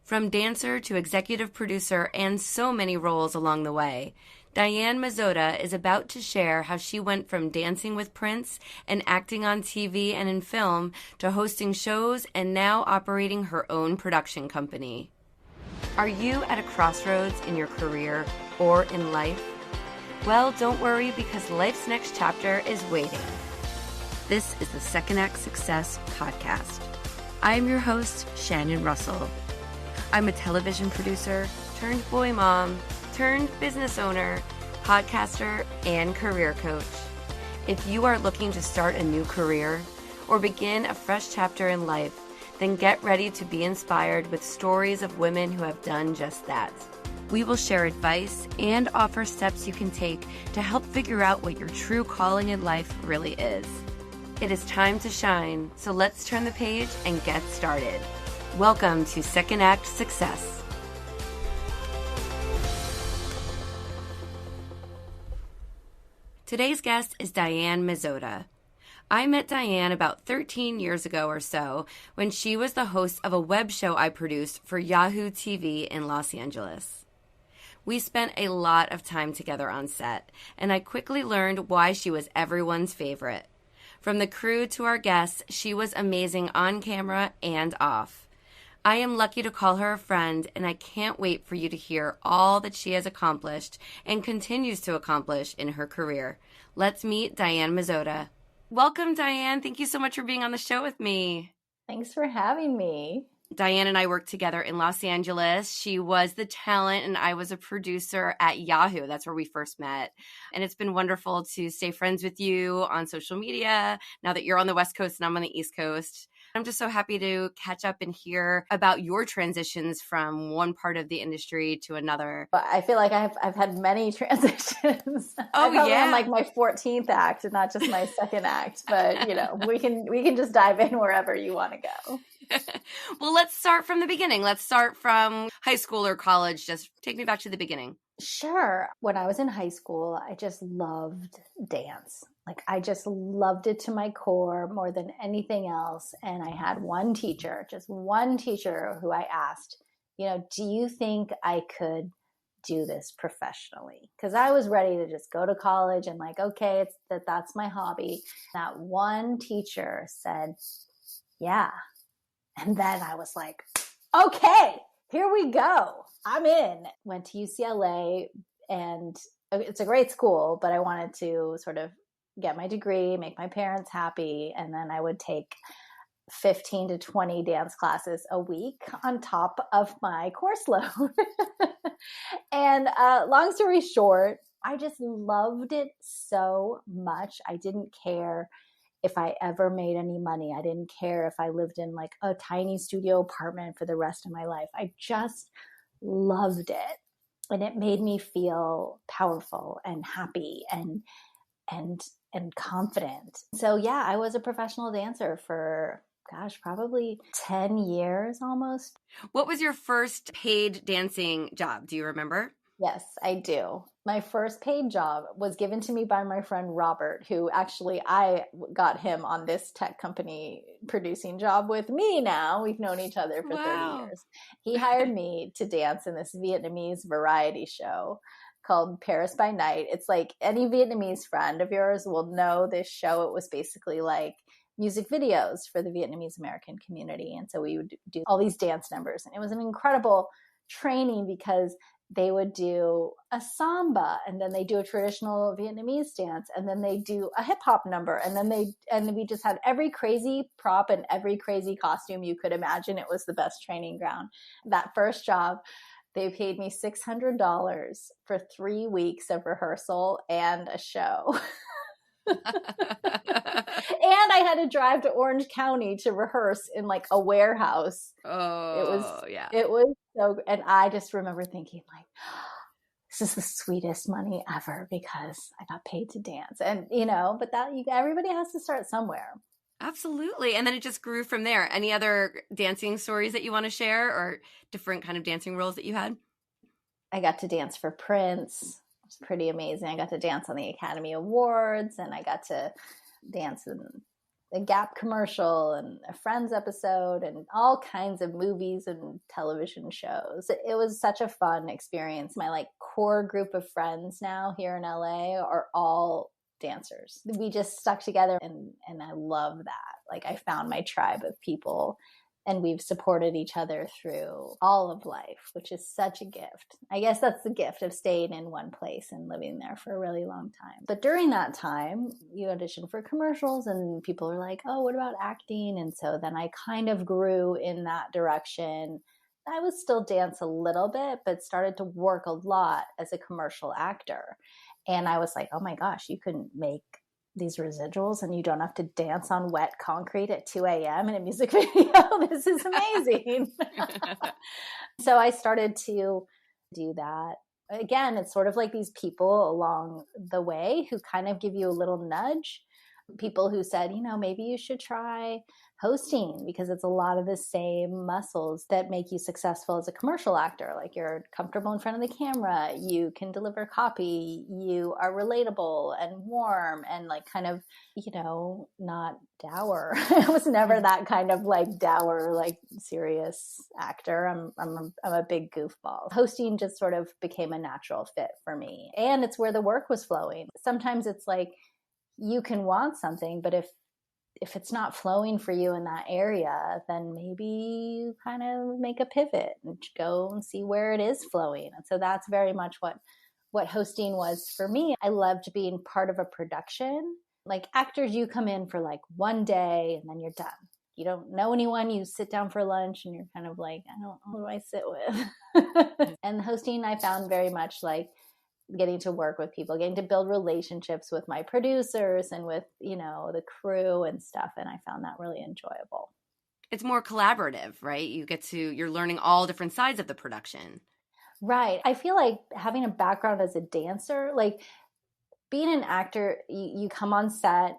From dancer to executive producer and so many roles along the way, Diane Mizota is about to share how she went from dancing with Prince and acting on TV and in film to hosting shows and now operating her own production company. Are you at a crossroads in your career or in life? Well, don't worry, because life's next chapter is waiting. This is the Second Act Success Podcast. I'm your host, Shannon Russell. I'm a television producer, turned boy mom, turned business owner, podcaster, and career coach. If you are looking to start a new career or begin a fresh chapter in life, then get ready to be inspired with stories of women who have done just that. We will share advice and offer steps you can take to help figure out what your true calling in life really is. It is time to shine, so let's turn the page and get started. Welcome to Second Act Success. Today's guest is Diane Mizota. I met Diane about 13 years ago or so when she was the host of a web show I produced for Yahoo TV in Los Angeles. We spent a lot of time together on set, and I quickly learned why she was everyone's favorite. From the crew to our guests, she was amazing on camera and off. I am lucky to call her a friend, and I can't wait for you to hear all that she has accomplished and continues to accomplish in her career. Let's meet Diane Mizota. Welcome, Diane. Thank you so much for being on the show with me. Thanks for having me. Diane and I worked together in Los Angeles. She was the talent and I was a producer at Yahoo. That's where we first met. And it's been wonderful to stay friends with you on social media now that you're on the West Coast and I'm on the East Coast. I'm just so happy to catch up and hear about your transitions from one part of the industry to another. But I feel like I've had many transitions. Oh, yeah. I'm like my 14th act and not just my second act. But, we can just dive in wherever you want to go. Well, let's start from the beginning. Let's start from high school or college. Just take me back to the beginning. Sure. When I was in high school, I just loved dance. Like I just loved it to my core more than anything else. And I had just one teacher who I asked, do you think I could do this professionally? Because I was ready to just go to college and okay, that's my hobby. That one teacher said, yeah. And then I was like, okay, here we go. I'm in. Went to UCLA, and it's a great school, but I wanted to sort of get my degree, make my parents happy, and then I would take 15 to 20 dance classes a week on top of my course load. And long story short, I just loved it so much. I didn't care if I ever made any money. I didn't care if I lived in a tiny studio apartment for the rest of my life. I just loved it. And it made me feel powerful and happy and confident. So yeah, I was a professional dancer for, probably 10 years almost. What was your first paid dancing job? Do you remember? Yes, I do. My first paid job was given to me by my friend Robert, who actually I got him on this tech company producing job with me now. We've known each other for 30 years. He hired me to dance in this Vietnamese variety show called Paris by Night. It's like any Vietnamese friend of yours will know this show. It was basically like music videos for the Vietnamese American community. And so we would do all these dance numbers. And it was an incredible training because they would do a samba and then they do a traditional Vietnamese dance and then they do a hip hop number and then we just had every crazy prop and every crazy costume you could imagine. It was the best training ground. That first job, they paid me $600 for 3 weeks of rehearsal and a show. And I had to drive to Orange County to rehearse in a warehouse. Oh, it was so, and I just remember thinking this is the sweetest money ever because I got paid to dance. And, but everybody has to start somewhere. Absolutely. And then it just grew from there. Any other dancing stories that you want to share or different kind of dancing roles that you had? I got to dance for Prince. It was pretty amazing. I got to dance on the Academy Awards and I got to dance in a Gap commercial and a Friends episode and all kinds of movies and television shows. It was such a fun experience. My like core group of friends now here in LA are all dancers. We just stuck together and I love that. Like I found my tribe of people and we've supported each other through all of life, which is such a gift. I guess that's the gift of staying in one place and living there for a really long time. But during that time, you audition for commercials and people are like, oh, what about acting? And so then I kind of grew in that direction. I would still dance a little bit, but started to work a lot as a commercial actor. And I was like, oh my gosh, you can make these residuals and you don't have to dance on wet concrete at 2 a.m. in a music video. This is amazing. So I started to do that. Again, it's sort of like these people along the way who kind of give you a little nudge. People who said, maybe you should try hosting because it's a lot of the same muscles that make you successful as a commercial actor. Like you're comfortable in front of the camera, you can deliver copy, you are relatable and warm and like kind of, not dour. I was never that kind of like dour, like serious actor. I'm a big goofball. Hosting just sort of became a natural fit for me. And it's where the work was flowing. Sometimes it's like, you can want something, but if it's not flowing for you in that area, then maybe you kind of make a pivot and go and see where it is flowing. And so that's very much what hosting was for me. I loved being part of a production. Like actors, you come in for like one day and then you're done. You don't know anyone, you sit down for lunch and you're kind of like, I don't know, who do I sit with? And hosting, I found very much like getting to work with people, getting to build relationships with my producers and with, the crew and stuff. And I found that really enjoyable. It's more collaborative, right? You're learning all different sides of the production. Right. I feel like having a background as a dancer, like being an actor, you come on set,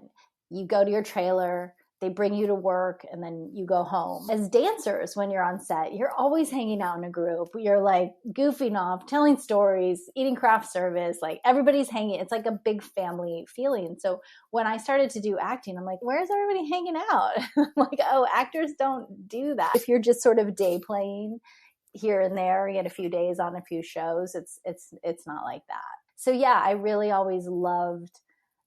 you go to your trailer, they bring you to work, and then you go home. As dancers, when you're on set, you're always hanging out in a group. You're like goofing off, telling stories, eating craft service. Like everybody's hanging. It's like a big family feeling. So when I started to do acting, I'm like, where's everybody hanging out? Like, oh, actors don't do that. If you're just sort of day playing here and there, you get a few days on a few shows, it's not like that. So yeah, I really always loved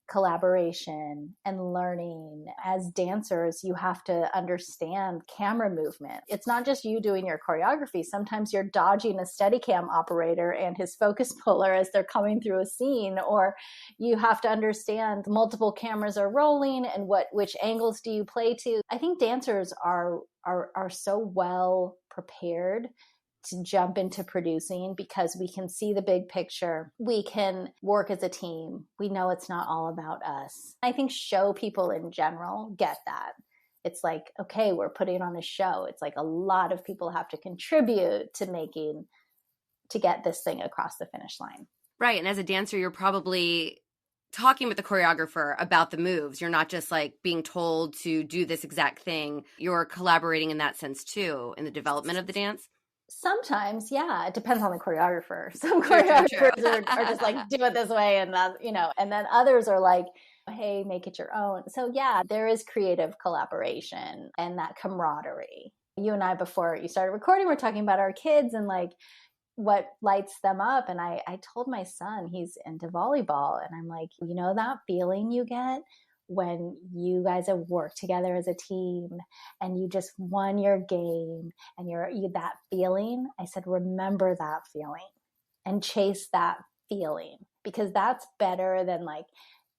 collaboration and learning. As dancers, you have to understand camera movement. It's not just you doing your choreography. Sometimes you're dodging a Steadicam operator and his focus puller as they're coming through a scene, or you have to understand multiple cameras are rolling and which angles do you play to. I think dancers are so well prepared to jump into producing because we can see the big picture. We can work as a team. We know it's not all about us. I think show people in general get that. It's like, okay, we're putting on a show. It's like a lot of people have to contribute to get this thing across the finish line. Right. And as a dancer, you're probably talking with the choreographer about the moves. You're not just like being told to do this exact thing. You're collaborating in that sense too, in the development of the dance. Sometimes, yeah, it depends on the choreographer. Some choreographers are just like, do it this way. And that, and then others are like, hey, make it your own. So yeah, there is creative collaboration and that camaraderie. You and I, before you started recording, we're talking about our kids and like what lights them up. And I told my son, he's into volleyball. And I'm like, that feeling you get when you guys have worked together as a team and you just won your game and that feeling, I said, remember that feeling and chase that feeling, because that's better than like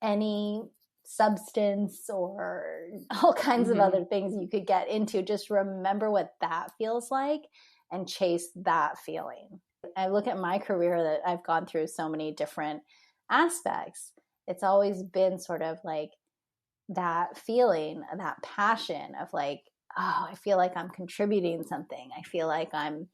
any substance or all kinds of other things you could get into. Just remember what that feels like and chase that feeling. I look at my career that I've gone through so many different aspects. It's always been sort of like that feeling, that passion of like, oh, I feel like I'm contributing something. I feel like I'm,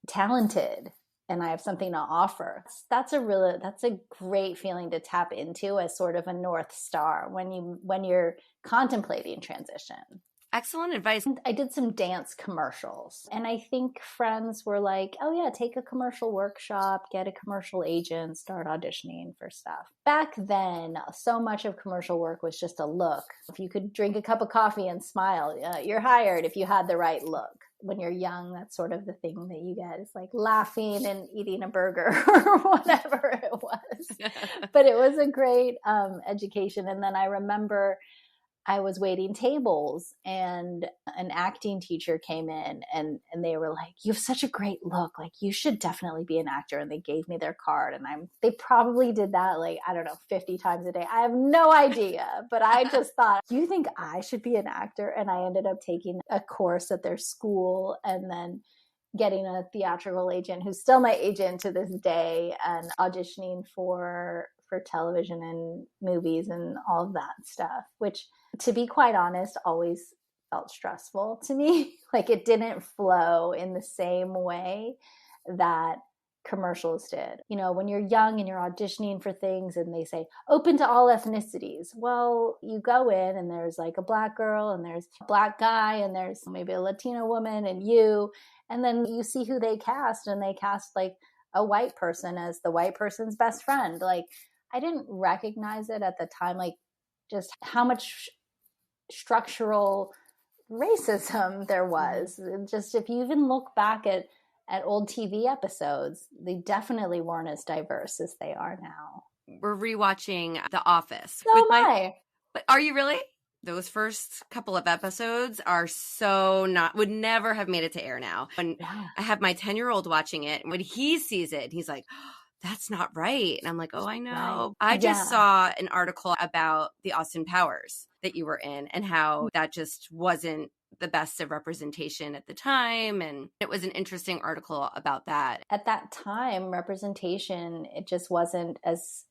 talented and I have something to offer. That's a great feeling to tap into as sort of a North Star when you're contemplating transition. Excellent advice. I did some dance commercials, and I think friends were like, oh yeah, take a commercial workshop, get a commercial agent, start auditioning for stuff. Back then, so much of commercial work was just a look. If you could drink a cup of coffee and smile, you're hired if you had the right look. When you're young, that's sort of the thing that you get. It's like laughing and eating a burger or whatever it was. But it was a great education. And then I remember I was waiting tables and an acting teacher came in and they were like, you have such a great look. Like you should definitely be an actor. And they gave me their card and they probably did that like, I don't know, 50 times a day. I have no idea, but I just thought, do you think I should be an actor? And I ended up taking a course at their school and then getting a theatrical agent who's still my agent to this day and auditioning for television and movies and all of that stuff, which to be quite honest, always felt stressful to me. Like it didn't flow in the same way that commercials did. You know, when you're young and you're auditioning for things and they say open to all ethnicities. Well, you go in and there's like a Black girl and there's a Black guy and there's maybe a Latina woman and you, and then you see who they cast and they cast like a white person as the white person's best friend. Like I didn't recognize it at the time, like just how much structural racism there was. Just if you even look back at old TV episodes, they definitely weren't as diverse as they are now. We're rewatching The Office. So am I. But are you really? Those first couple of episodes are so not, would never have made it to air now. And I have my 10-year-old watching it. And when he sees it, he's like, oh, that's not right. And I'm like, oh, I know. Right. I just saw an article about the Austin Powers that you were in and how that just wasn't the best of representation at the time. And it was an interesting article about that. At that time, representation, it just wasn't as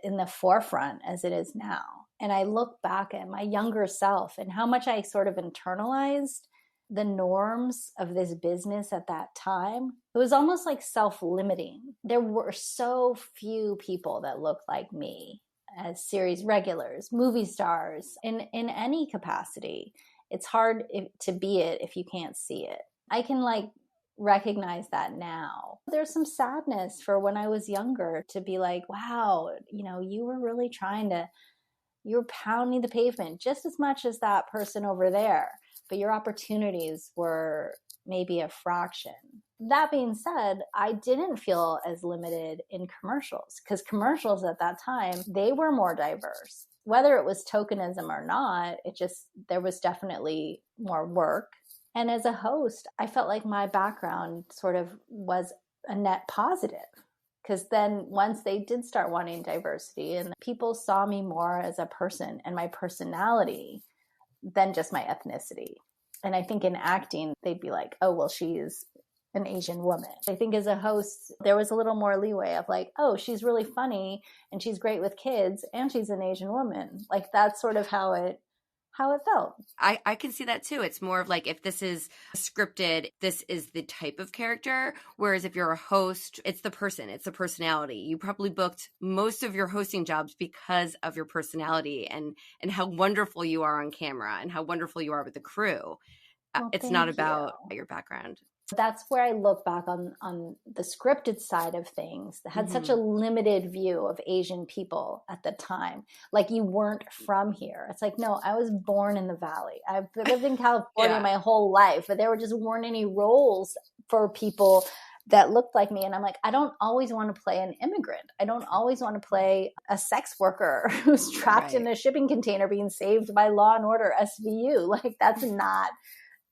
in the forefront as it is now. And I look back at my younger self and how much I sort of internalized the norms of this business at that time. It was almost like self-limiting. There were so few people that looked like me as series regulars, movie stars, in any capacity. It's hard to be it if you can't see it. I can like recognize that now. There's some sadness for when I was younger to be like, wow, you know, you were really you were pounding the pavement just as much as that person over there, but your opportunities were maybe a fraction. That being said, I didn't feel as limited in commercials because commercials at that time, they were more diverse. Whether it was tokenism or not, there was definitely more work. And as a host, I felt like my background sort of was a net positive. Because then once they did start wanting diversity and people saw me more as a person and my personality than just my ethnicity. And I think in acting, they'd be like, oh, well, she's an Asian woman. I think as a host, there was a little more leeway of like, oh, she's really funny and she's great with kids and she's an Asian woman. Like that's sort of how it felt. I can see that too. It's more of like if this is scripted, this is the type of character. Whereas if you're a host, it's the person, it's the personality. You probably booked most of your hosting jobs because of your personality and how wonderful you are on camera and how wonderful you are with the crew. Well, it's not about your background. That's where I look back on the scripted side of things that had such a limited view of Asian people at the time. Like you weren't from here. It's like, no, I was born in the Valley. I've lived in California my whole life, but there just weren't any roles for people that looked like me. And I'm like, I don't always want to play an immigrant. I don't always want to play a sex worker who's trapped in a shipping container being saved by Law and Order SVU. Like that's not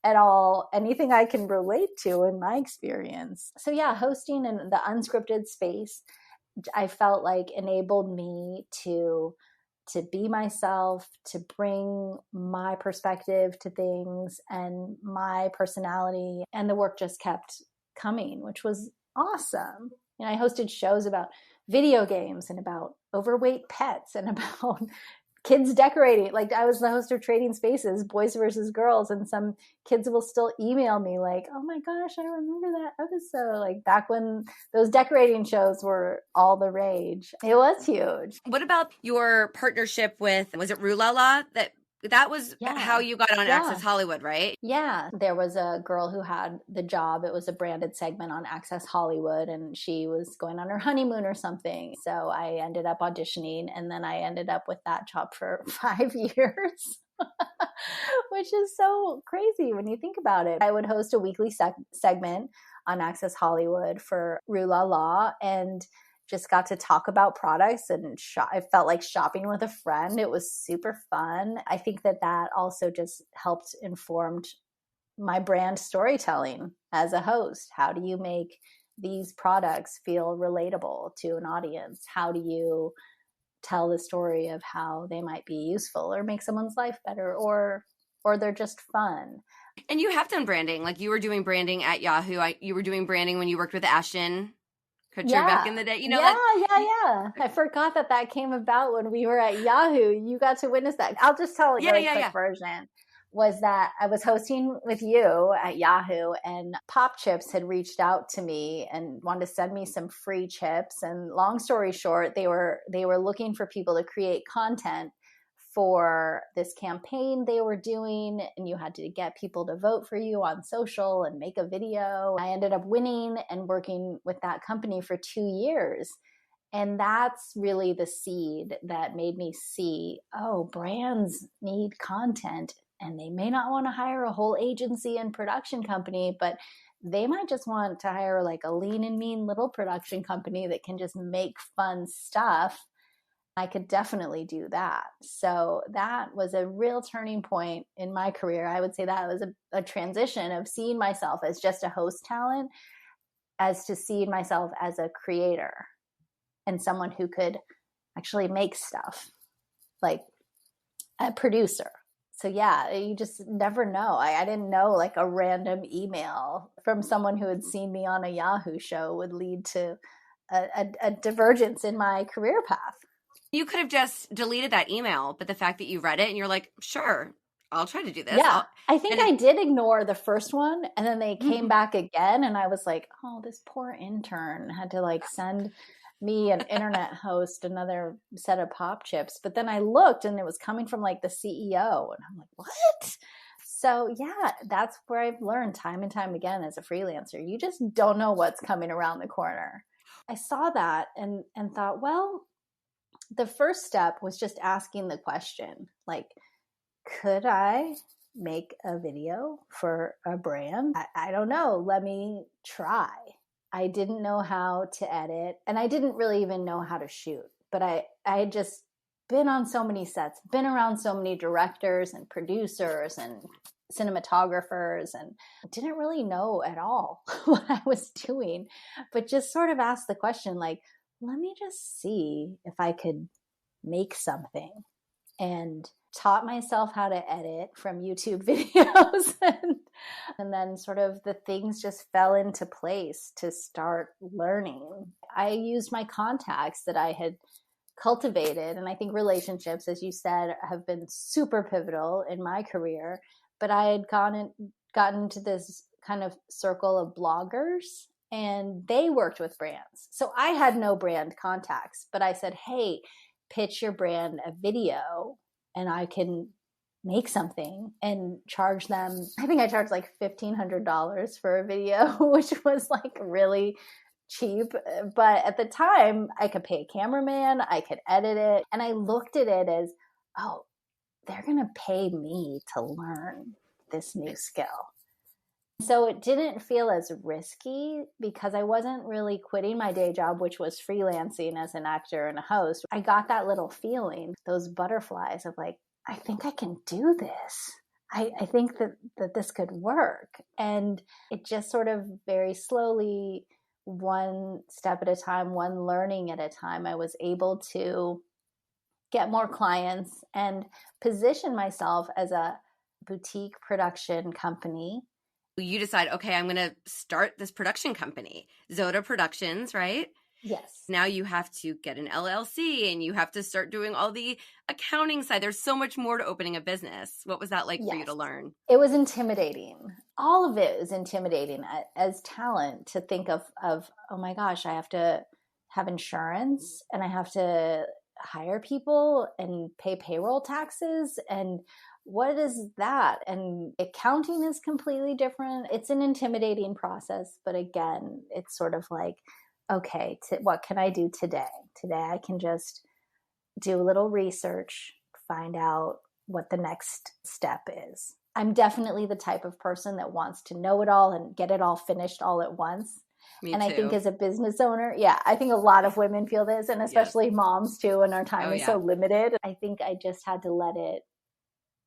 at all anything I can relate to in my experience. So yeah, hosting in the unscripted space, I felt like enabled me to be myself, to bring my perspective to things and my personality, and the work just kept coming, which was awesome. And I hosted shows about video games and about overweight pets and about kids decorating. Like I was the host of Trading Spaces, Boys versus Girls, and some kids will still email me like, oh my gosh, I remember that episode. Like back when those decorating shows were all the rage. It was huge. What about your partnership with, was it Rue La La that That was how Yeah. you got on Yeah. Access Hollywood, right? Yeah, there was a girl who had the job. It was a branded segment on Access Hollywood, and she was going on her honeymoon or something. So I ended up auditioning, and then I ended up with that job for 5 years, which is so crazy when you think about it. I would host a weekly segment on Access Hollywood for Rue La La, and just got to talk about products and I felt like shopping with a friend. It was super fun. I think that also just helped informed my brand storytelling as a host. How do you make these products feel relatable to an audience? How do you tell the story of how they might be useful or make someone's life better, or they're just fun? And you have done branding. Like you were doing branding at Yahoo. You were doing branding when you worked with Ashton Kutcher back in the day. You know that. Yeah. I forgot that came about when we were at Yahoo. You got to witness that. I'll just tell a really quick version. Was that I was hosting with you at Yahoo, and Pop Chips had reached out to me and wanted to send me some free chips. And long story short, they were looking for people to create content for this campaign they were doing, and you had to get people to vote for you on social and make a video. I ended up winning and working with that company for 2 years. And that's really the seed that made me see, oh, brands need content, and they may not want to hire a whole agency and production company, but they might just want to hire like a lean and mean little production company that can just make fun stuff. I could definitely do that. So that was a real turning point in my career. I would say that was a transition of seeing myself as just a host talent, as to seeing myself as a creator and someone who could actually make stuff, like a producer. So yeah, you just never know. I didn't know like a random email from someone who had seen me on a Yahoo show would lead to a divergence in my career path. You could have just deleted that email, but the fact that you read it and you're like, sure, I'll try to do this. Yeah, I think I did ignore the first one, and then they came back again, and I was like, oh, this poor intern had to like send me, an internet host, another set of Pop Chips. But then I looked, and it was coming from like the CEO, and I'm like, what? So yeah, that's where I've learned time and time again as a freelancer. You just don't know what's coming around the corner. I saw that and thought, well, the first step was just asking the question, like, could I make a video for a brand? I don't know. Let me try. I didn't know how to edit, and I didn't really even know how to shoot, but I had just been on so many sets, been around so many directors and producers and cinematographers, and didn't really know at all what I was doing, but just sort of asked the question, like, let me just see if I could make something, and taught myself how to edit from YouTube videos. And then sort of the things just fell into place to start learning. I used my contacts that I had cultivated. And I think relationships, as you said, have been super pivotal in my career. But I had gotten into this kind of circle of bloggers, and they worked with brands. So I had no brand contacts, but I said, hey, pitch your brand a video and I can make something and charge them. I think I charged like $1,500 for a video, which was like really cheap. But at the time, I could pay a cameraman, I could edit it. And I looked at it as, oh, they're going to pay me to learn this new skill. So it didn't feel as risky because I wasn't really quitting my day job, which was freelancing as an actor and a host. I got that little feeling, those butterflies of like, I think I can do this. I think that this could work. And it just sort of very slowly, one step at a time, one learning at a time, I was able to get more clients and position myself as a boutique production company. You decide, okay, I'm going to start this production company, Zota Productions, right? Yes. Now you have to get an LLC and you have to start doing all the accounting side. There's so much more to opening a business. What was that like for you to learn? It was intimidating. All of it was intimidating as talent, to think of, oh my gosh, I have to have insurance and I have to hire people and pay payroll taxes, and what is that? And accounting is completely different. It's an intimidating process, but again, it's sort of like, okay, what can I do today? Today I can just do a little research, find out what the next step is. I'm definitely the type of person that wants to know it all and get it all finished all at once. Me and too. I think as a business owner, yeah, I think a lot of women feel this, and especially moms too, and our time is so limited. I think I just had to let it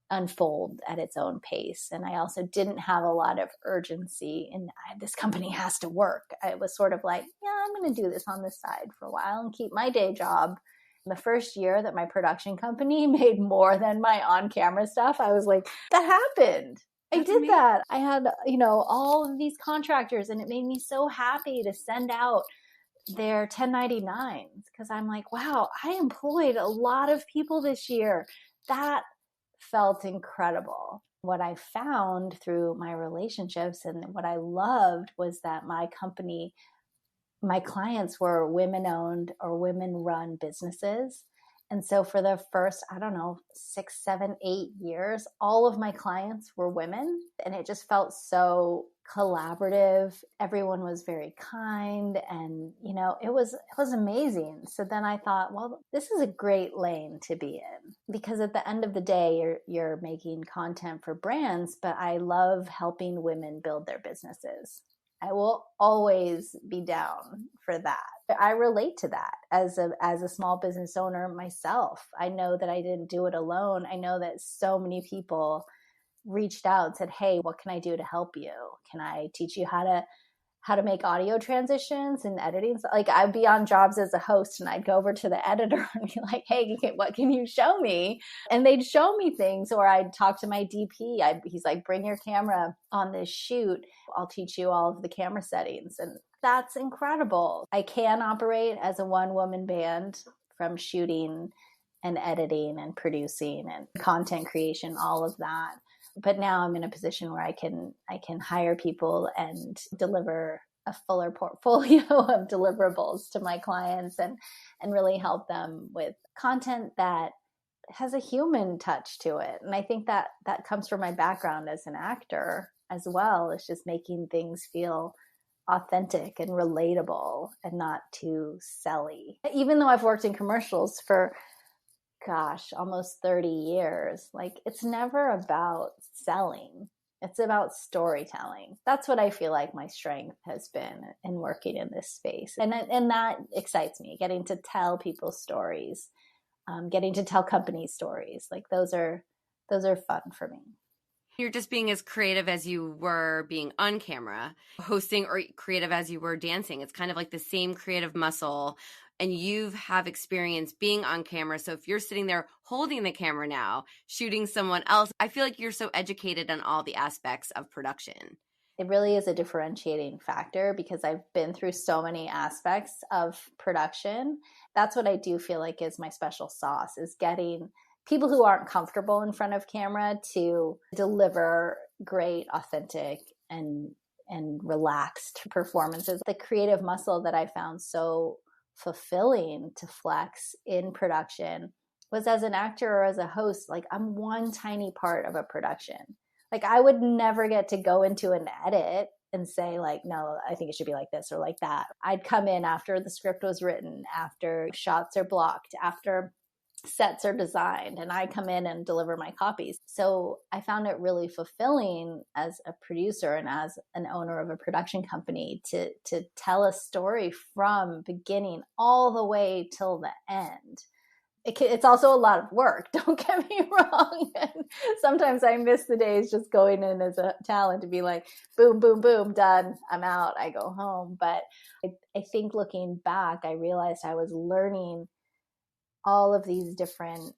unfold at its own pace. And I also didn't have a lot of urgency and this company has to work. I was sort of like, yeah, I'm going to do this on the side for a while and keep my day job. The first year that my production company made more than my on-camera stuff, I was like, that happened. I did that. I had, all of these contractors, and it made me so happy to send out their 1099s because I'm like, wow, I employed a lot of people this year. That felt incredible. What I found through my relationships and what I loved was that my company, my clients were women owned or women run businesses. And so for the first, 6, 7, 8 years, all of my clients were women. And it just felt so collaborative. Everyone was very kind. And, it was amazing. So then I thought, well, this is a great lane to be in. Because at the end of the day, you're making content for brands, but I love helping women build their businesses. I will always be down for that. I relate to that as a small business owner myself. I know that I didn't do it alone. I know that so many people reached out and said, hey, what can I do to help you? Can I teach you how to make audio transitions and editing? Like I'd be on jobs as a host and I'd go over to the editor and be like, hey, what can you show me? And they'd show me things, or I'd talk to my DP. He's like, bring your camera on this shoot. I'll teach you all of the camera settings. And that's incredible. I can operate as a one-woman band from shooting and editing and producing and content creation, all of that. But now I'm in a position where I can hire people and deliver a fuller portfolio of deliverables to my clients and really help them with content that has a human touch to it. And I think that comes from my background as an actor as well. It's just making things feel authentic and relatable and not too selly. Even though I've worked in commercials for almost 30 years. Like it's never about selling. It's about storytelling. That's what I feel like my strength has been in working in this space. And that excites me, getting to tell people's stories, getting to tell company stories. Like those are fun for me. You're just being as creative as you were being on camera, hosting, or creative as you were dancing. It's kind of like the same creative muscle, and you have experience being on camera. So if you're sitting there holding the camera now, shooting someone else, I feel like you're so educated on all the aspects of production. It really is a differentiating factor because I've been through so many aspects of production. That's what I do feel like is my special sauce, is getting people who aren't comfortable in front of camera to deliver great, authentic, and relaxed performances. The creative muscle that I found so fulfilling to flex in production was as an actor or as a host. Like I'm one tiny part of a production. Like I would never get to go into an edit and say like, no, I think it should be like this or like that. I'd come in after the script was written, after shots are blocked, after sets are designed, and I come in and deliver my copies. So I found it really fulfilling as a producer and as an owner of a production company to tell a story from beginning all the way till the end. It's also a lot of work, don't get me wrong. And sometimes I miss the days just going in as a talent to be like, boom, boom, boom, done, I'm out, I go home. But I think looking back, I realized I was learning all of these different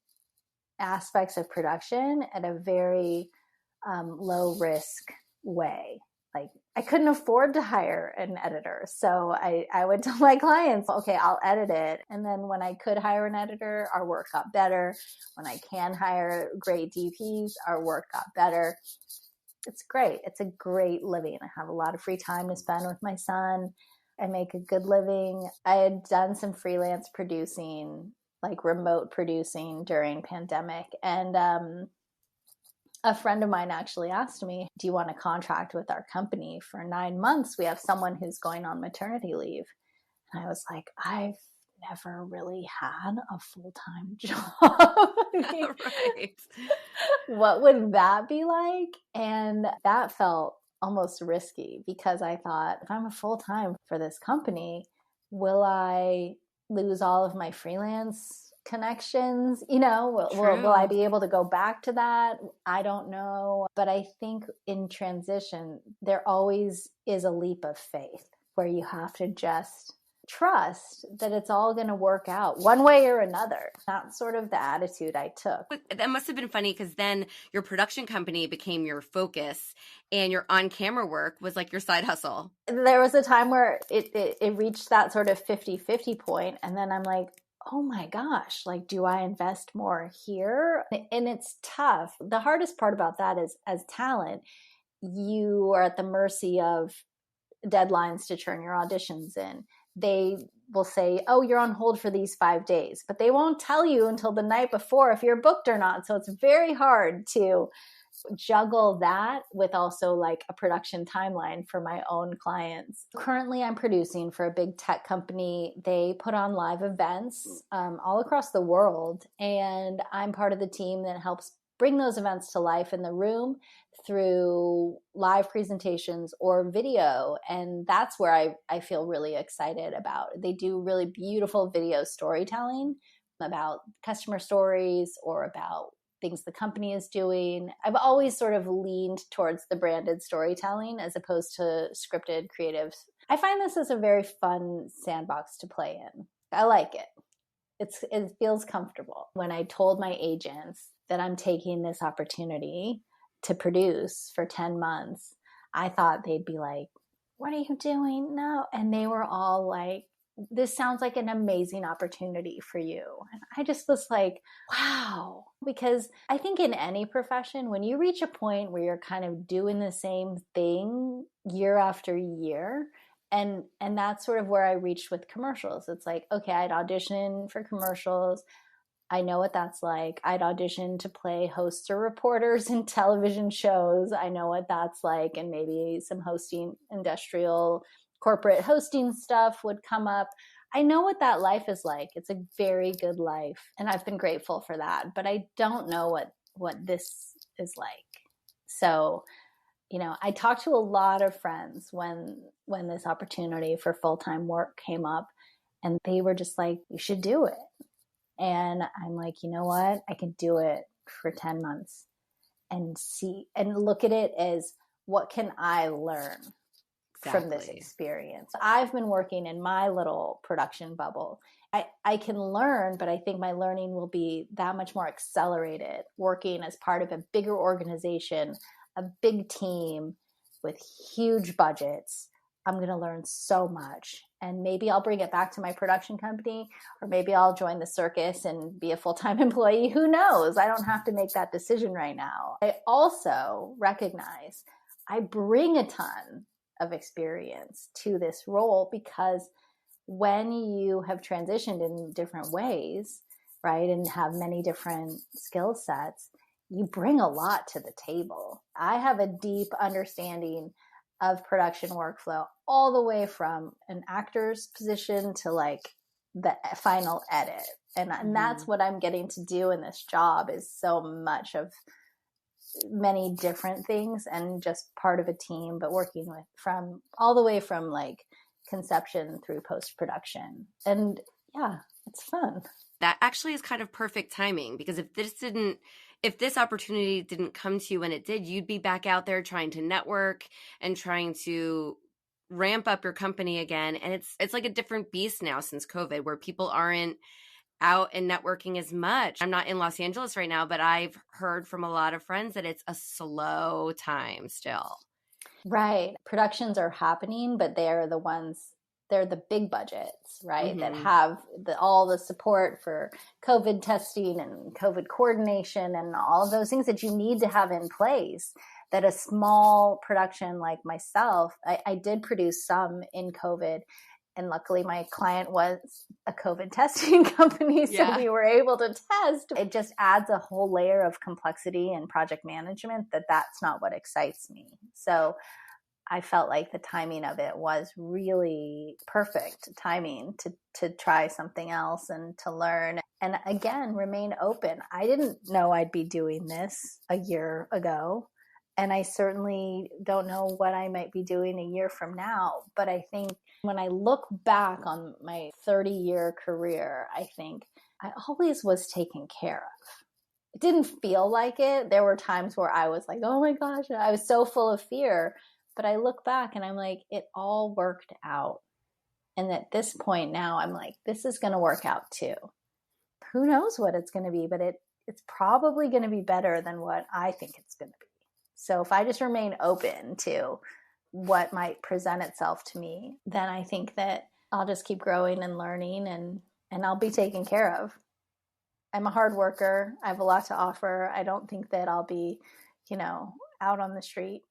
aspects of production at a very low risk way. Like I couldn't afford to hire an editor. So I would tell my clients, okay, I'll edit it. And then when I could hire an editor, our work got better. When I can hire great DPs, our work got better. It's great. It's a great living. I have a lot of free time to spend with my son. I make a good living. I had done some freelance producing, like remote producing during pandemic. And a friend of mine actually asked me, do you want to contract with our company for 9 months? We have someone who's going on maternity leave. And I was like, I've never really had a full-time job. Right. What would that be like? And that felt almost risky because I thought, if I'm a full-time for this company, will I lose all of my freelance connections? Will I be able to go back to that? I don't know. But I think in transition, there always is a leap of faith where you have to just trust that it's all going to work out one way or another. That's sort of the attitude I took. That must have been funny because then your production company became your focus and your on-camera work was like your side hustle. There was a time where it reached that sort of 50-50 point, and then I'm like, oh my gosh, like, do I invest more here? And it's tough. The hardest part about that is, as talent, you are at the mercy of deadlines to turn your auditions in. They will say, oh, you're on hold for these 5 days, but they won't tell you until the night before if you're booked or not. So it's very hard to juggle that with also like a production timeline for my own clients. Currently, I'm producing for a big tech company. They put on live events all across the world, and I'm part of the team that helps bring those events to life in the room through live presentations or video. And that's where I feel really excited about. They do really beautiful video storytelling about customer stories or about things the company is doing. I've always sort of leaned towards the branded storytelling as opposed to scripted creatives. I find this is a very fun sandbox to play in. I like it. It feels comfortable. When I told my agents that I'm taking this opportunity to produce for 10 months, I thought they'd be like, what are you doing? No. And they were all like, this sounds like an amazing opportunity for you. And I just was like, wow. Because I think in any profession, when you reach a point where you're kind of doing the same thing year after year, and that's sort of where I reached with commercials. It's like, okay, I'd audition for commercials. I know what that's like. I'd audition to play hosts or reporters in television shows. I know what that's like. And maybe some hosting, industrial, corporate hosting stuff would come up. I know what that life is like. It's a very good life. And I've been grateful for that. But I don't know what this is like. So, I talked to a lot of friends when this opportunity for full-time work came up, and they were just like, you should do it. And I'm like, you know what? I can do it for 10 months and see and look at it as, what can I learn from this experience? I've been working in my little production bubble. I can learn, but I think my learning will be that much more accelerated working as part of a bigger organization, a big team with huge budgets. I'm going to learn so much. And maybe I'll bring it back to my production company, or maybe I'll join the circus and be a full-time employee. Who knows? I don't have to make that decision right now. I also recognize I bring a ton of experience to this role, because when you have transitioned in different ways, right, and have many different skill sets, you bring a lot to the table. I have a deep understanding of production workflow, all the way from an actor's position to like the final edit. And that's what I'm getting to do in this job, is so much of many different things and just part of a team, but working with from all the way from like conception through post-production. And yeah, it's fun. That actually is kind of perfect timing, because if this opportunity didn't come to you when it did, you'd be back out there trying to network and trying to ramp up your company again. And it's like a different beast now since COVID, where people aren't out and networking as much. I'm not in Los Angeles right now, but I've heard from a lot of friends that it's a slow time still. Right. Productions are happening, but they're the big budgets, right? That have all the support for COVID testing and COVID coordination and all of those things that you need to have in place, that a small production like myself, I did produce some in COVID, And luckily my client was a COVID testing company, so we were able to test. It just adds a whole layer of complexity and project management that's not what excites me. So I felt like the timing of it was really perfect timing to try something else and to learn. And again, remain open. I didn't know I'd be doing this a year ago. And I certainly don't know what I might be doing a year from now. But I think when I look back on my 30-year career, I think I always was taken care of. It didn't feel like it. There were times where I was like, oh my gosh, I was so full of fear. But I look back and I'm like, it all worked out. And at this point now, I'm like, this is going to work out too. Who knows what it's going to be, but it's probably going to be better than what I think it's going to be. So if I just remain open to what might present itself to me, then I think that I'll just keep growing and learning and I'll be taken care of. I'm a hard worker. I have a lot to offer. I don't think that I'll be, out on the street.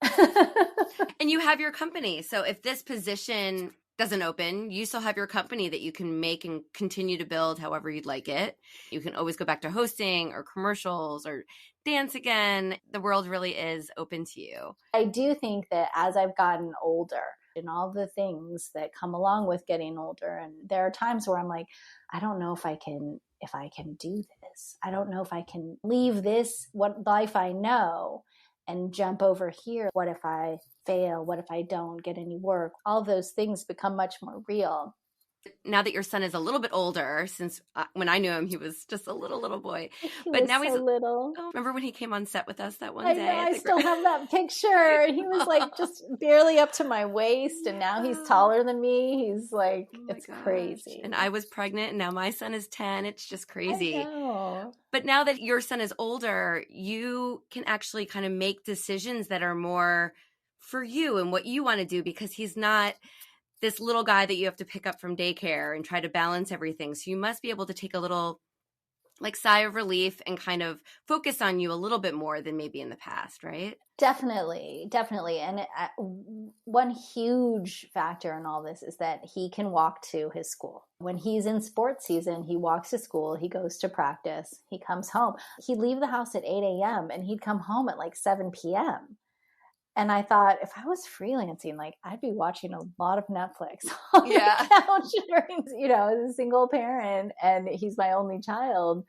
And you have your company. So if this position doesn't open, you still have your company that you can make and continue to build however you'd like it. You can always go back to hosting or commercials or dance again. The world really is open to you. I do think that as I've gotten older and all the things that come along with getting older, and there are times where I'm like, I don't know if I can do this. I don't know if I can leave this, what life I know, and jump over here. What if I fail? What if I don't get any work? All those things become much more real. Now that your son is a little bit older, since when I knew him, he was just a little boy. But now he's so little. Oh, remember when he came on set with us that one day? I still have that picture. He was like just barely up to my waist, and now he's taller than me. He's like, it's crazy. And I was pregnant, and now my son is 10. It's just crazy. I know. But now that your son is older, you can actually kind of make decisions that are more for you and what you want to do, because he's not this little guy that you have to pick up from daycare and try to balance everything. So you must be able to take a little sigh of relief and kind of focus on you a little bit more than maybe in the past, right? Definitely. And one huge factor in all this is that he can walk to his school. When he's in sports season, he walks to school, he goes to practice, he comes home. He'd leave the house at 8 a.m. and he'd come home at 7 p.m. And I thought, if I was freelancing, I'd be watching a lot of Netflix on the couch during, as a single parent, and he's my only child.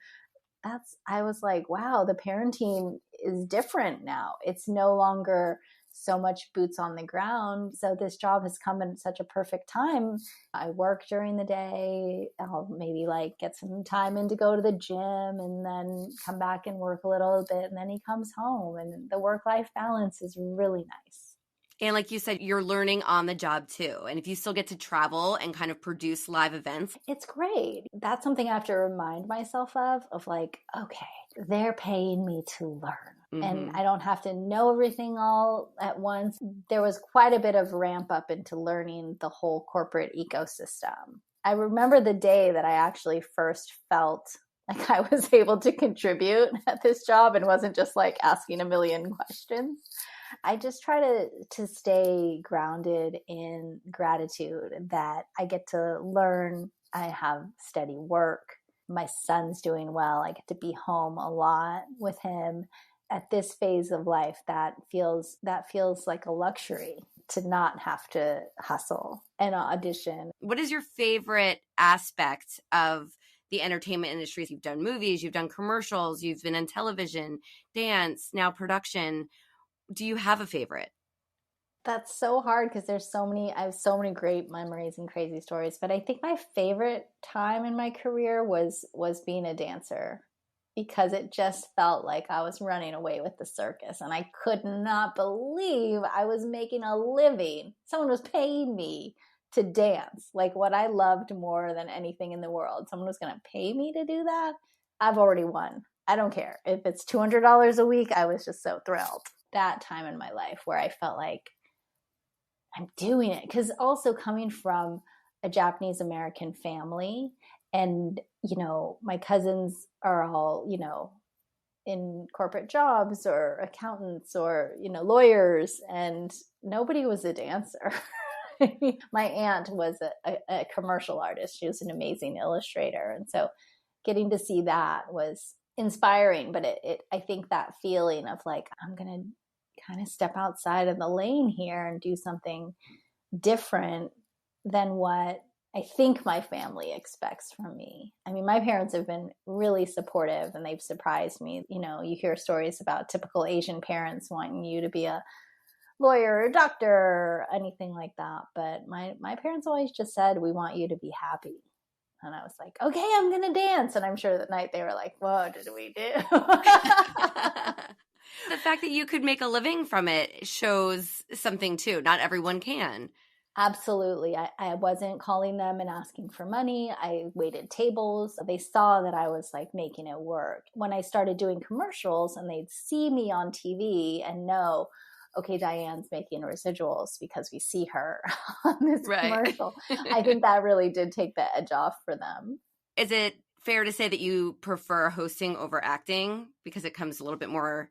I was like, wow, the parenting is different now. It's no longer so much boots on the ground. So this job has come in such a perfect time. I work during the day. I'll maybe get some time in to go to the gym and then come back and work a little bit. And then he comes home, and the work-life balance is really nice. And like you said, you're learning on the job too. And if you still get to travel and kind of produce live events, it's great. That's something I have to remind myself of okay, they're paying me to learn. Mm-hmm. And I don't have to know everything all at once. There was quite a bit of ramp up into learning the whole corporate ecosystem. I remember the day that I actually first felt like I was able to contribute at this job and wasn't just asking a million questions. I just try to stay grounded in gratitude that I get to learn. I have steady work. My son's doing well. I get to be home a lot with him. At this phase of life, that feels like a luxury to not have to hustle and audition. What is your favorite aspect of the entertainment industry? You've done movies, you've done commercials, you've been in television, dance, now production. Do you have a favorite? That's so hard because I have so many great memories and crazy stories. But I think my favorite time in my career was being a dancer, because it just felt like I was running away with the circus, and I could not believe I was making a living. Someone was paying me to dance, what I loved more than anything in the world. Someone was going to pay me to do that. I've already won. I don't care. If it's $200 a week, I was just so thrilled. That time in my life where I felt like I'm doing it. Because also coming from a Japanese American family, and, my cousins are all, in corporate jobs or accountants or, lawyers, and nobody was a dancer. My aunt was a commercial artist. She was an amazing illustrator. And so getting to see that was inspiring. But I think that feeling of like, I'm going to kind of step outside of the lane here and do something different than what I think my family expects from me. I mean, my parents have been really supportive and they've surprised me. You know, you hear stories about typical Asian parents wanting you to be a lawyer or doctor or anything like that. But my parents always just said, we want you to be happy. And I was like, okay, I'm going to dance. And I'm sure that night they were like, what did we do? The fact that you could make a living from it shows something too. Not everyone can. Absolutely. I wasn't calling them and asking for money. I waited tables. They saw that I was like making it work. When I started doing commercials and they'd see me on TV and know, okay, Diane's making residuals because we see her on this commercial. I think that really did take the edge off for them. Is it fair to say that you prefer hosting over acting because it comes a little bit more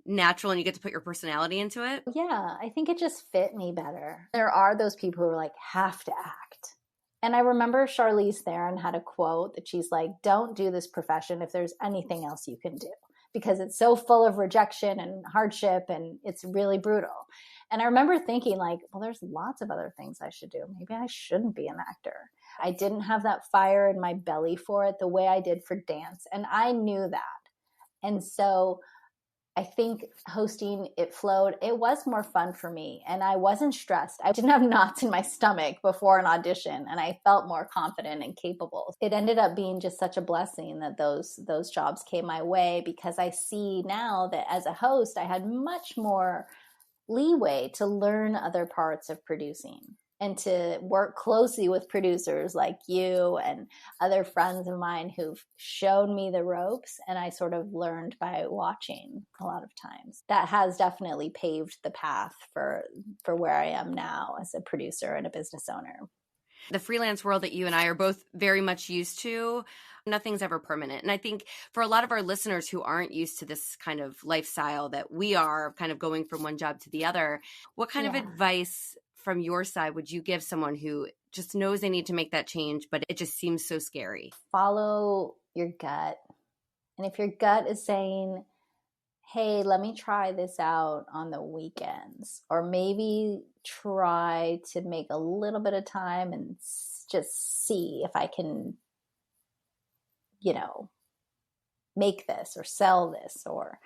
natural and you get to put your personality into it? Yeah, I think it just fit me better. There are those people who are like, have to act. And I remember Charlize Theron had a quote that she's like, don't do this profession if there's anything else you can do, because it's so full of rejection and hardship and it's really brutal. And I remember thinking like, well, there's lots of other things I should do. Maybe I shouldn't be an actor. I didn't have that fire in my belly for it the way I did for dance. And I knew that. And so I think hosting, it flowed. It was more fun for me and I wasn't stressed. I didn't have knots in my stomach before an audition and I felt more confident and capable. It ended up being just such a blessing that those jobs came my way, because I see now that as a host, I had much more leeway to learn other parts of producing and to work closely with producers like you and other friends of mine who've shown me the ropes, and I sort of learned by watching a lot of times. That has definitely paved the path for where I am now as a producer and a business owner. The freelance world that you and I are both very much used to, nothing's ever permanent. And I think for a lot of our listeners who aren't used to this kind of lifestyle that we are, kind of going from one job to the other, what kind of advice from your side would you give someone who just knows they need to make that change, but it just seems so scary? Follow your gut. And if your gut is saying, hey, let me try this out on the weekends, or maybe try to make a little bit of time and just see if I can, make this or sell this or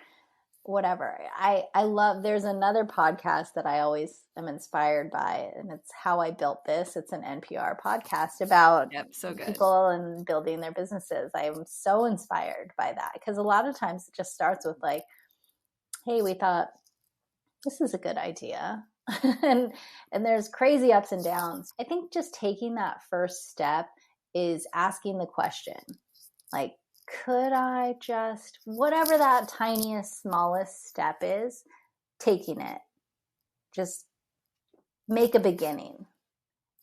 whatever. I love, there's another podcast that I always am inspired by, and it's How I Built This. It's an NPR podcast about people and building their businesses. I am so inspired by that, because a lot of times it just starts with like, hey, we thought this is a good idea. and there's crazy ups and downs. I think just taking that first step is asking the question, like, could I just, whatever that tiniest, smallest step is, taking it, just make a beginning.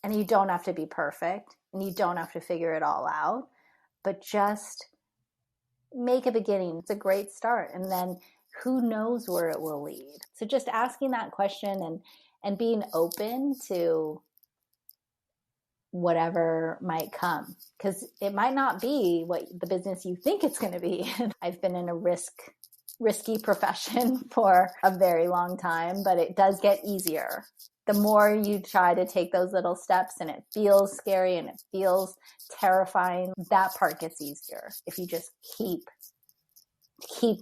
And you don't have to be perfect and you don't have to figure it all out, but just make a beginning. It's a great start. And then who knows where it will lead. So just asking that question and being open to whatever might come, because it might not be what the business you think it's going to be. I've been in a risky profession for a very long time, but it does get easier. The more you try to take those little steps and it feels scary and it feels terrifying, that part gets easier if you just keep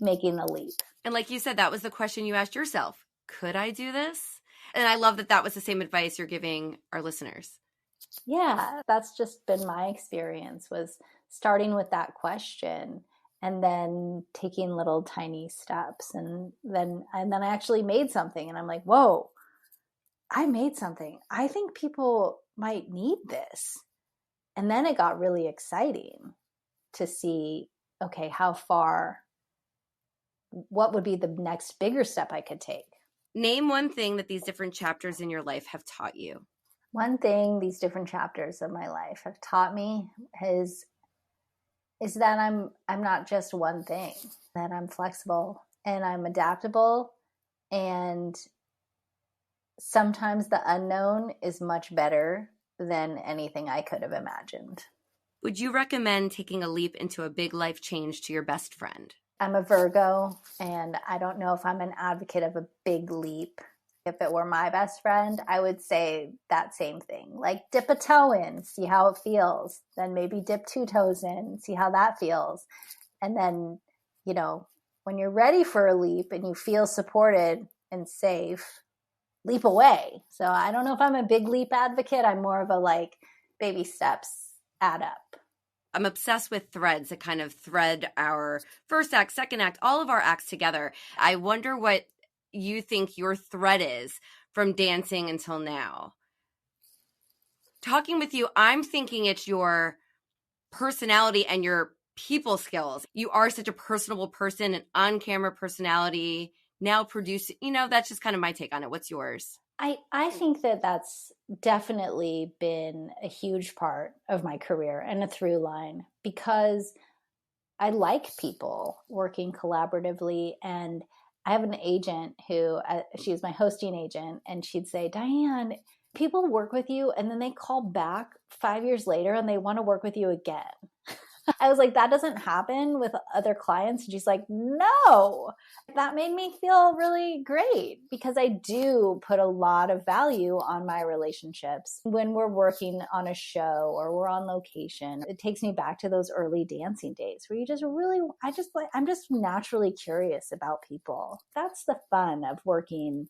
making the leap. And like you said, that was the question you asked yourself. Could I do this? And I love that that was the same advice you're giving our listeners. Yeah, that's just been my experience, was starting with that question and then taking little tiny steps. And then I actually made something and I'm like, whoa, I made something. I think people might need this. And then it got really exciting to see, okay, what would be the next bigger step I could take? Name one thing that these different chapters in your life have taught you. One thing these different chapters of my life have taught me is that I'm not just one thing, that I'm flexible and I'm adaptable, and sometimes the unknown is much better than anything I could have imagined. Would you recommend taking a leap into a big life change to your best friend? I'm a Virgo, and I don't know if I'm an advocate of a big leap. If it were my best friend, I would say that same thing. Like dip a toe in, see how it feels. Then maybe dip 2 toes in, see how that feels. And then, you know, when you're ready for a leap and you feel supported and safe, leap away. So I don't know if I'm a big leap advocate. I'm more of a like baby steps add up. I'm obsessed with threads that kind of thread our first act, second act, all of our acts together. I wonder what you think your thread is from dancing until now. Talking with you, I'm thinking it's your personality and your people skills. You are such a personable person, an on-camera personality, now producing, that's just kind of my take on it. What's yours? I think that that's definitely been a huge part of my career and a through line, because I like people working collaboratively. And I have an agent who, she's my hosting agent, and she'd say, Diane, people work with you and then they call back 5 years later and they want to work with you again. I was like, that doesn't happen with other clients. And she's like, no. That made me feel really great, because I do put a lot of value on my relationships. When we're working on a show or we're on location, it takes me back to those early dancing days where you just really, I'm just naturally curious about people. That's the fun of working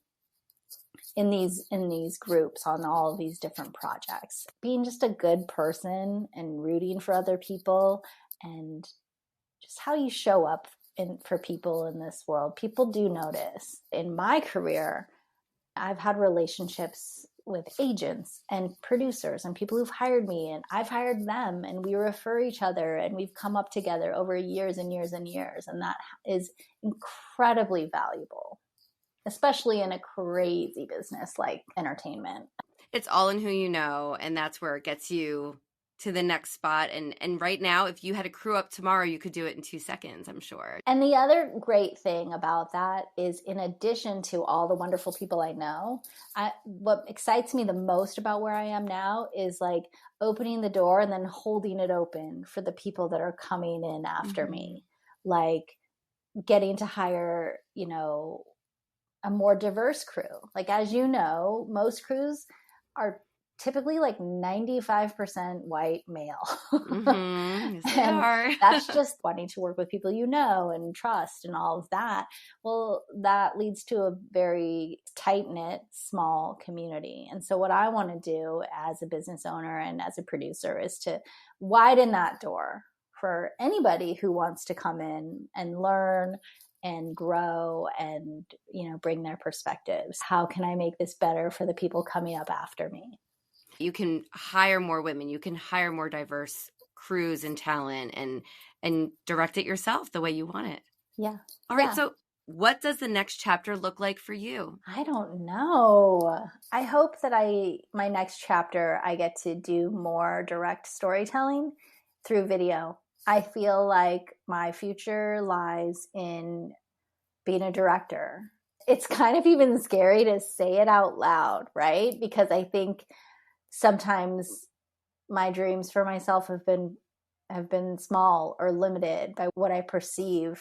in these groups on all of these different projects. Being just a good person and rooting for other people, and just how you show up for people in this world. People do notice. In my career, I've had relationships with agents and producers and people who've hired me, and I've hired them, and we refer each other, and we've come up together over years and years and years. And that is incredibly valuable, especially in a crazy business like entertainment. It's all in who you know, and that's where it gets you to the next spot. And right now, if you had a crew up tomorrow, you could do it in 2 seconds, I'm sure. And the other great thing about that is, in addition to all the wonderful people I know, what excites me the most about where I am now is like opening the door and then holding it open for the people that are coming in after me. Like getting to hire, a more diverse crew. Like, as you know, most crews are typically like 95% white male. Yes, they and are. That's just wanting to work with people you know and trust and all of that. Well, that leads to a very tight-knit, small community. And so what I want to do as a business owner and as a producer is to widen that door for anybody who wants to come in and learn and grow and, bring their perspectives. How can I make this better for the people coming up after me? You can hire more women. You can hire more diverse crews and talent, and direct it yourself the way you want it. Yeah. All right. Yeah. So what does the next chapter look like for you? I don't know. I hope that my next chapter, I get to do more direct storytelling through video. I feel like my future lies in being a director. It's kind of even scary to say it out loud, right? Because I think sometimes my dreams for myself have been small or limited by what I perceive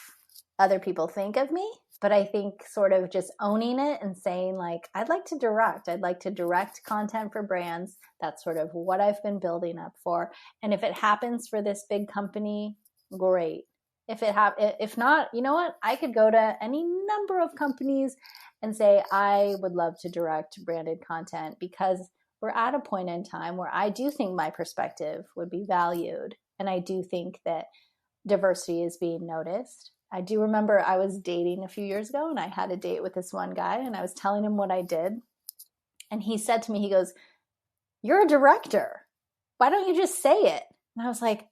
other people think of me. But I think sort of just owning it and saying like, I'd like to direct content for brands. That's sort of what I've been building up for. And if it happens for this big company, great. If not, you know what? I could go to any number of companies and say, I would love to direct branded content, because we're at a point in time where I do think my perspective would be valued. And I do think that diversity is being noticed. I do remember I was dating a few years ago, and I had a date with this one guy, and I was telling him what I did. And he said to me, he goes, "You're a director. Why don't you just say it?" And I was like,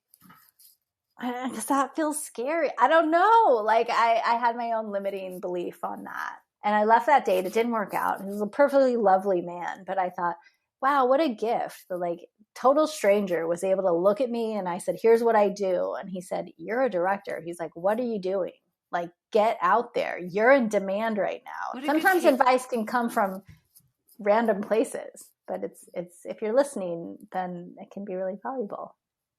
because that feels scary. I don't know. Like I had my own limiting belief on that. And I left that date. It didn't work out. He was a perfectly lovely man. But I thought, wow, what a gift. The total stranger was able to look at me, and I said, here's what I do. And he said, you're a director. He's like, what are you doing? Like, get out there. You're in demand right now. Sometimes advice can come from random places, but it's if you're listening, then it can be really valuable.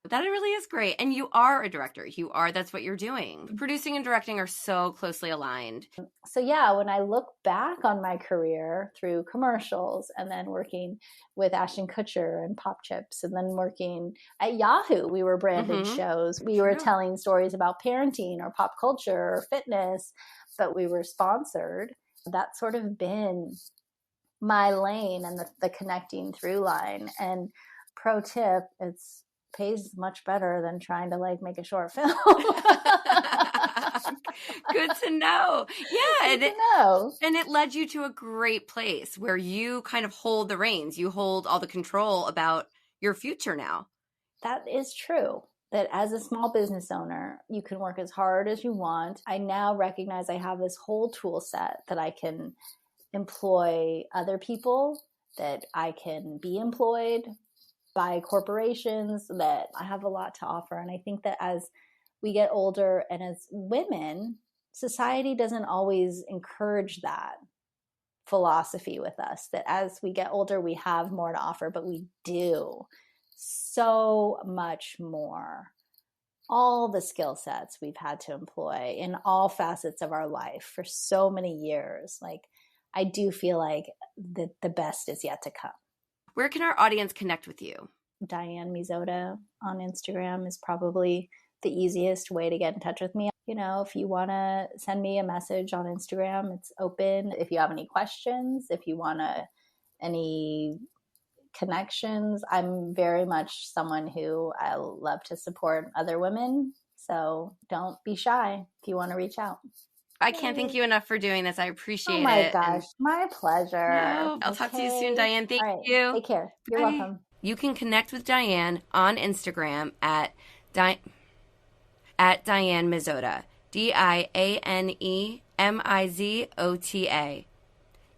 That really is great. And you are a director. That's what you're doing. Producing and directing are so closely aligned. So yeah, when I look back on my career through commercials and then working with Ashton Kutcher and Pop Chips and then working at Yahoo, we were branded shows. We were telling stories about parenting or pop culture or fitness, but we were sponsored. That's sort of been my lane and the connecting through line. And pro tip, it's pays much better than trying to like make a short film. Good to know. Yeah. Good to know. And it led you to a great place where you kind of hold the reins. You hold all the control about your future now. That is true. That as a small business owner, you can work as hard as you want. I now recognize I have this whole tool set that I can employ other people, that I can be employed by corporations, that I have a lot to offer. And I think that as we get older and as women, society doesn't always encourage that philosophy with us, that as we get older, we have more to offer, but we do so much more. All the skill sets we've had to employ in all facets of our life for so many years. Like, I do feel like the best is yet to come. Where can our audience connect with you? Diane Mizota on Instagram is probably the easiest way to get in touch with me. You know, if you want to send me a message on Instagram, it's open. If you have any questions, if you want any connections, I'm very much someone who I love to support other women. So don't be shy if you want to reach out. I can't thank you enough for doing this. I appreciate it. Oh my gosh, my pleasure. No, I'll talk to you soon, Diane. Thank you. Take care. You're welcome. You can connect with Diane on Instagram at Diane Mizota, DianeMizota.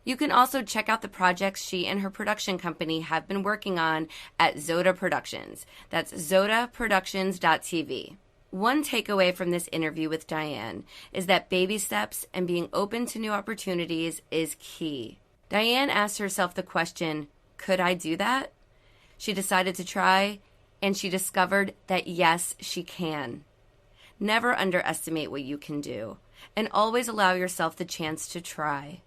You can also check out the projects she and her production company have been working on at Zota Productions. That's zotaproductions.tv. One takeaway from this interview with Diane is that baby steps and being open to new opportunities is key. Diane asked herself the question, could I do that? She decided to try, and she discovered that yes, she can. Never underestimate what you can do, and always allow yourself the chance to try.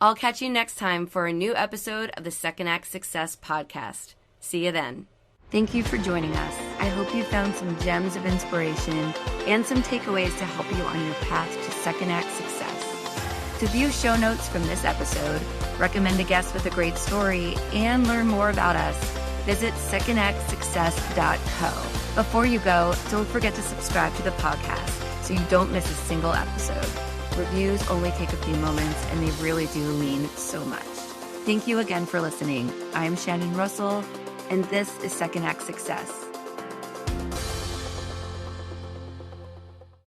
I'll catch you next time for a new episode of the Second Act Success podcast. See you then. Thank you for joining us. I hope you found some gems of inspiration and some takeaways to help you on your path to Second Act success. To view show notes from this episode, recommend a guest with a great story, and learn more about us, visit secondactsuccess.co. Before you go, don't forget to subscribe to the podcast so you don't miss a single episode. Reviews only take a few moments, and they really do mean so much. Thank you again for listening. I'm Shannon Russell, and this is Second Act Success.